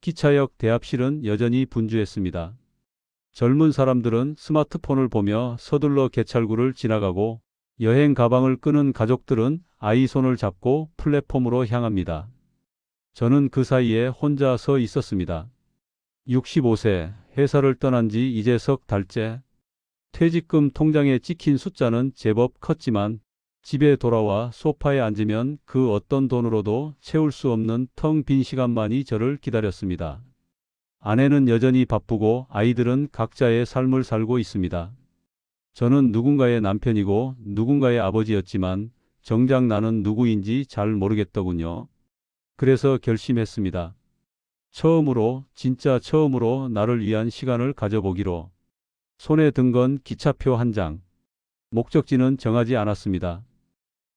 기차역 대합실은 여전히 분주했습니다. 젊은 사람들은 스마트폰을 보며 서둘러 개찰구를 지나가고 여행 가방을 끄는 가족들은 아이 손을 잡고 플랫폼으로 향합니다. 저는 그 사이에 혼자 서 있었습니다. 65세, 회사를 떠난 지 이제 석 달째. 퇴직금 통장에 찍힌 숫자는 제법 컸지만 집에 돌아와 소파에 앉으면 그 어떤 돈으로도 채울 수 없는 텅 빈 시간만이 저를 기다렸습니다. 아내는 여전히 바쁘고 아이들은 각자의 삶을 살고 있습니다. 저는 누군가의 남편이고 누군가의 아버지였지만 정작 나는 누구인지 잘 모르겠더군요. 그래서 결심했습니다. 처음으로, 진짜 처음으로 나를 위한 시간을 가져보기로. 손에 든 건 기차표 한 장. 목적지는 정하지 않았습니다.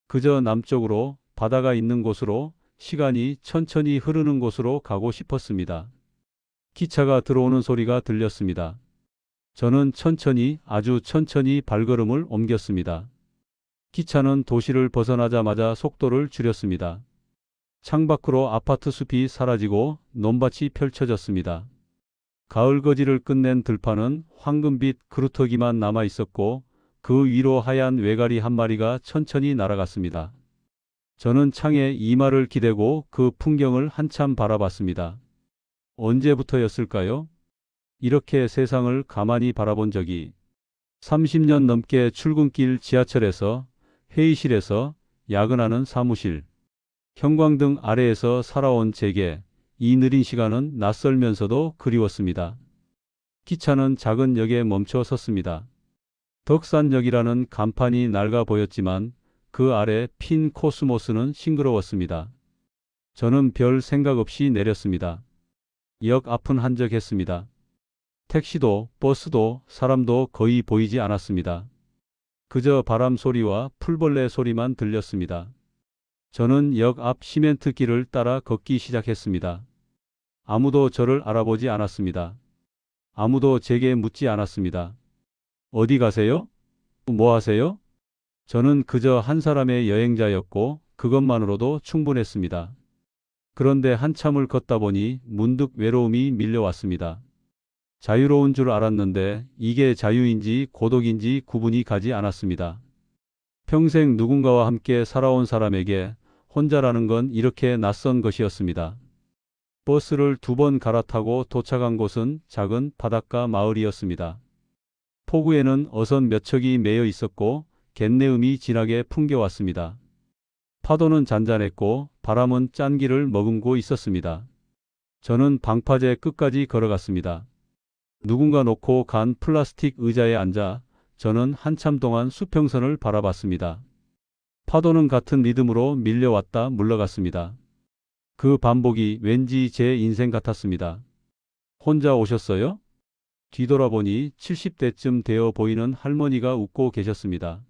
그저 남쪽으로, 바다가 있는 곳으로, 시간이 천천히 흐르는 곳으로 가고 싶었습니다. 기차가 들어오는 소리가 들렸습니다. 저는 천천히, 아주 천천히 발걸음을 옮겼습니다. 기차는 도시를 벗어나자마자 속도를 줄였습니다. 창밖으로 아파트 숲이 사라지고 논밭이 펼쳐졌습니다. 가을 거지를 끝낸 들판은 황금빛 그루터기만 남아 있었고 그 위로 하얀 외가리 한 마리가 천천히 날아갔습니다. 저는 창에 이마를 기대고 그 풍경을 한참 바라봤습니다. 언제부터였을까요? 이렇게 세상을 가만히 바라본 적이. 30년 넘게 출근길 지하철에서, 회의실에서, 야근하는 사무실, 형광등 아래에서 살아온 제게 이 느린 시간은 낯설면서도 그리웠습니다. 기차는 작은 역에 멈춰 섰습니다. 덕산역이라는 간판이 낡아 보였지만 그 아래 핀 코스모스는 싱그러웠습니다. 저는 별 생각 없이 내렸습니다. 역 앞은 한적했습니다. 택시도, 버스도, 사람도 거의 보이지 않았습니다. 그저 바람 소리와 풀벌레 소리만 들렸습니다. 저는 역 앞 시멘트 길을 따라 걷기 시작했습니다. 아무도 저를 알아보지 않았습니다. 아무도 제게 묻지 않았습니다. 어디 가세요? 뭐 하세요? 저는 그저 한 사람의 여행자였고 그것만으로도 충분했습니다. 그런데 한참을 걷다 보니 문득 외로움이 밀려왔습니다. 자유로운 줄 알았는데 이게 자유인지 고독인지 구분이 가지 않았습니다. 평생 누군가와 함께 살아온 사람에게 혼자라는 건 이렇게 낯선 것이었습니다. 버스를 2번 갈아타고 도착한 곳은 작은 바닷가 마을이었습니다. 포구에는 어선 몇 척이 매여 있었고 갯내음이 진하게 풍겨왔습니다. 파도는 잔잔했고 바람은 짠기를 머금고 있었습니다. 저는 방파제 끝까지 걸어갔습니다. 누군가 놓고 간 플라스틱 의자에 앉아 저는 한참 동안 수평선을 바라봤습니다. 파도는 같은 리듬으로 밀려왔다 물러갔습니다. 그 반복이 왠지 제 인생 같았습니다. 혼자 오셨어요? 뒤돌아보니 70대쯤 되어 보이는 할머니가 웃고 계셨습니다.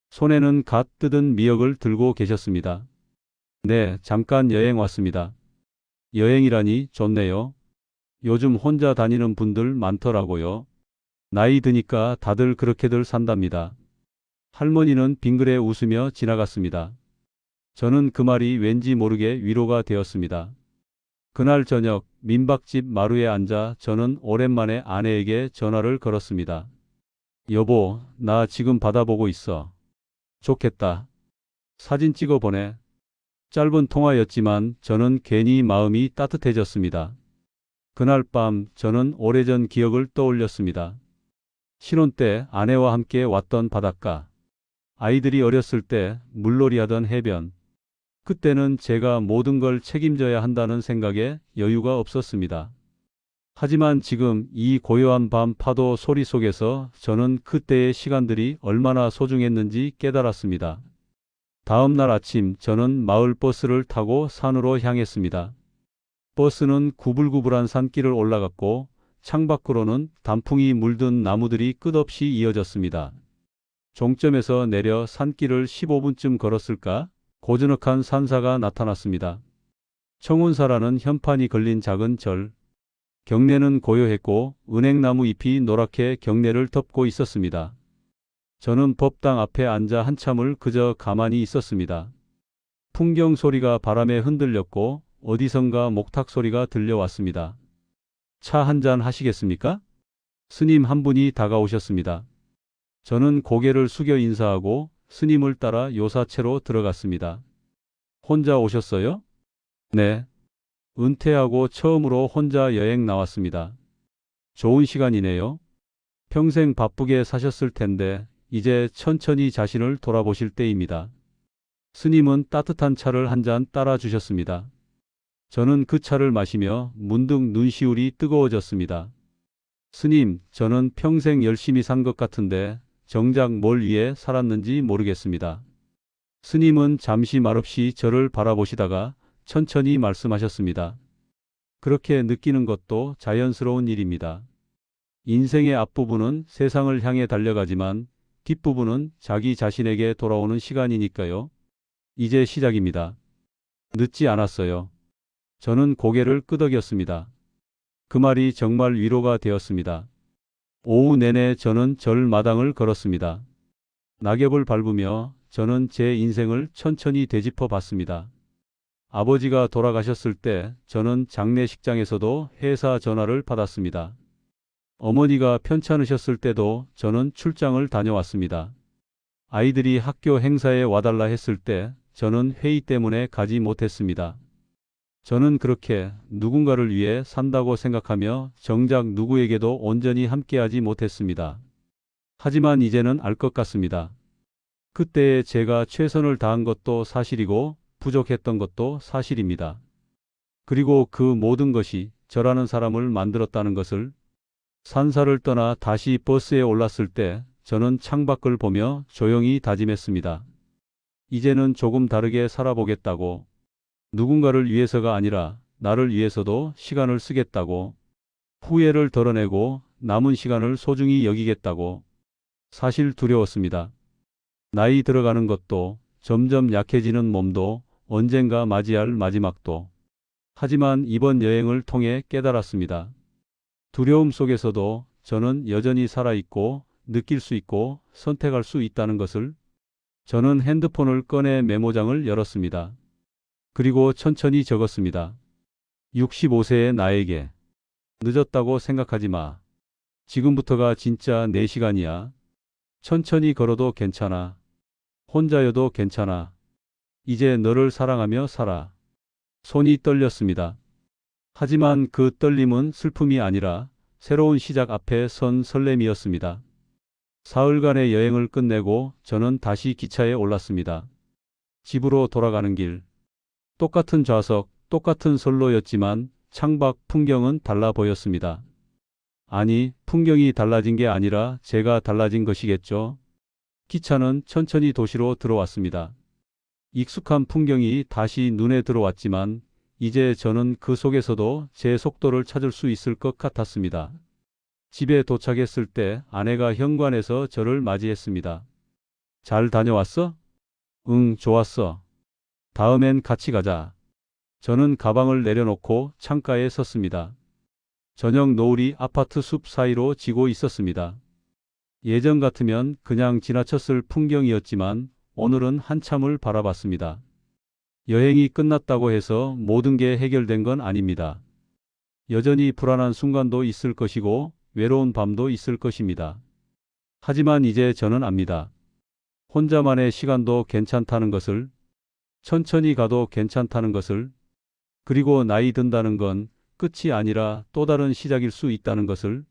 손에는 갓 뜯은 미역을 들고 계셨습니다. 네, 잠깐 여행 왔습니다. 여행이라니 좋네요. 요즘 혼자 다니는 분들 많더라고요. 나이 드니까 다들 그렇게들 산답니다. 할머니는 빙그레 웃으며 지나갔습니다. 저는 그 말이 왠지 모르게 위로가 되었습니다. 그날 저녁 민박집 마루에 앉아 저는 오랜만에 아내에게 전화를 걸었습니다. 여보, 나 지금 바다 보고 있어. 좋겠다. 사진 찍어 보내. 짧은 통화였지만 저는 괜히 마음이 따뜻해졌습니다. 그날 밤 저는 오래전 기억을 떠올렸습니다. 신혼 때 아내와 함께 왔던 바닷가. 아이들이 어렸을 때 물놀이 하던 해변. 그때는 제가 모든 걸 책임져야 한다는 생각에 여유가 없었습니다. 하지만 지금 이 고요한 밤 파도 소리 속에서 저는 그때의 시간들이 얼마나 소중했는지 깨달았습니다. 다음 날 아침 저는 마을 버스를 타고 산으로 향했습니다. 버스는 구불구불한 산길을 올라갔고 창밖으로는 단풍이 물든 나무들이 끝없이 이어졌습니다. 종점에서 내려 산길을 15분쯤 걸었을까? 고즈넉한 산사가 나타났습니다. 청운사라는 현판이 걸린 작은 절. 경내는 고요했고 은행나무 잎이 노랗게 경내를 덮고 있었습니다. 저는 법당 앞에 앉아 한참을 그저 가만히 있었습니다. 풍경 소리가 바람에 흔들렸고 어디선가 목탁 소리가 들려왔습니다. 차 한잔 하시겠습니까? 스님 한 분이 다가오셨습니다. 저는 고개를 숙여 인사하고 스님을 따라 요사채로 들어갔습니다. 혼자 오셨어요? 네. 은퇴하고 처음으로 혼자 여행 나왔습니다. 좋은 시간이네요. 평생 바쁘게 사셨을 텐데 이제 천천히 자신을 돌아보실 때입니다. 스님은 따뜻한 차를 한 잔 따라 주셨습니다. 저는 그 차를 마시며 문득 눈시울이 뜨거워졌습니다. 스님, 저는 평생 열심히 산 것 같은데 정작 뭘 위해 살았는지 모르겠습니다. 스님은 잠시 말없이 저를 바라보시다가 천천히 말씀하셨습니다. 그렇게 느끼는 것도 자연스러운 일입니다. 인생의 앞부분은 세상을 향해 달려가지만 뒷부분은 자기 자신에게 돌아오는 시간이니까요. 이제 시작입니다. 늦지 않았어요. 저는 고개를 끄덕였습니다. 그 말이 정말 위로가 되었습니다. 오후 내내 저는 절 마당을 걸었습니다. 낙엽을 밟으며 저는 제 인생을 천천히 되짚어 봤습니다. 아버지가 돌아가셨을 때 저는 장례식장에서도 회사 전화를 받았습니다. 어머니가 편찮으셨을 때도 저는 출장을 다녀왔습니다. 아이들이 학교 행사에 와달라 했을 때 저는 회의 때문에 가지 못했습니다. 저는 그렇게 누군가를 위해 산다고 생각하며 정작 누구에게도 온전히 함께하지 못했습니다. 하지만 이제는 알 것 같습니다. 그때에 제가 최선을 다한 것도 사실이고 부족했던 것도 사실입니다. 그리고 그 모든 것이 저라는 사람을 만들었다는 것을 산사를 떠나 다시 버스에 올랐을 때 저는 창밖을 보며 조용히 다짐했습니다. 이제는 조금 다르게 살아보겠다고. 누군가를 위해서가 아니라 나를 위해서도 시간을 쓰겠다고. 후회를 덜어내고 남은 시간을 소중히 여기겠다고. 사실 두려웠습니다. 나이 들어가는 것도 점점 약해지는 몸도 언젠가 맞이할 마지막도. 하지만 이번 여행을 통해 깨달았습니다. 두려움 속에서도 저는 여전히 살아있고 느낄 수 있고 선택할 수 있다는 것을. 저는 핸드폰을 꺼내 메모장을 열었습니다. 그리고 천천히 적었습니다. 65세의 나에게. 늦었다고 생각하지 마. 지금부터가 진짜 내 시간이야. 천천히 걸어도 괜찮아. 혼자여도 괜찮아. 이제 너를 사랑하며 살아. 손이 떨렸습니다. 하지만 그 떨림은 슬픔이 아니라 새로운 시작 앞에 선 설렘이었습니다. 사흘간의 여행을 끝내고 저는 다시 기차에 올랐습니다. 집으로 돌아가는 길. 똑같은 좌석, 똑같은 선로였지만 창밖 풍경은 달라 보였습니다. 아니, 풍경이 달라진 게 아니라 제가 달라진 것이겠죠. 기차는 천천히 도시로 들어왔습니다. 익숙한 풍경이 다시 눈에 들어왔지만 이제 저는 그 속에서도 제 속도를 찾을 수 있을 것 같았습니다. 집에 도착했을 때 아내가 현관에서 저를 맞이했습니다. 잘 다녀왔어? 응, 좋았어. 다음엔 같이 가자. 저는 가방을 내려놓고 창가에 섰습니다. 저녁 노을이 아파트 숲 사이로 지고 있었습니다. 예전 같으면 그냥 지나쳤을 풍경이었지만 오늘은 한참을 바라봤습니다. 여행이 끝났다고 해서 모든 게 해결된 건 아닙니다. 여전히 불안한 순간도 있을 것이고 외로운 밤도 있을 것입니다. 하지만 이제 저는 압니다. 혼자만의 시간도 괜찮다는 것을, 천천히 가도 괜찮다는 것을, 그리고 나이 든다는 건 끝이 아니라 또 다른 시작일 수 있다는 것을.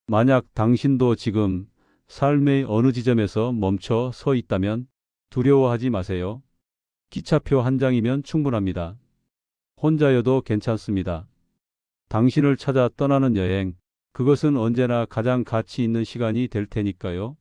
만약 당신도 지금 삶의 어느 지점에서 멈춰 서 있다면 두려워하지 마세요. 기차표 한 장이면 충분합니다. 혼자여도 괜찮습니다. 당신을 찾아 떠나는 여행, 그것은 언제나 가장 가치 있는 시간이 될 테니까요.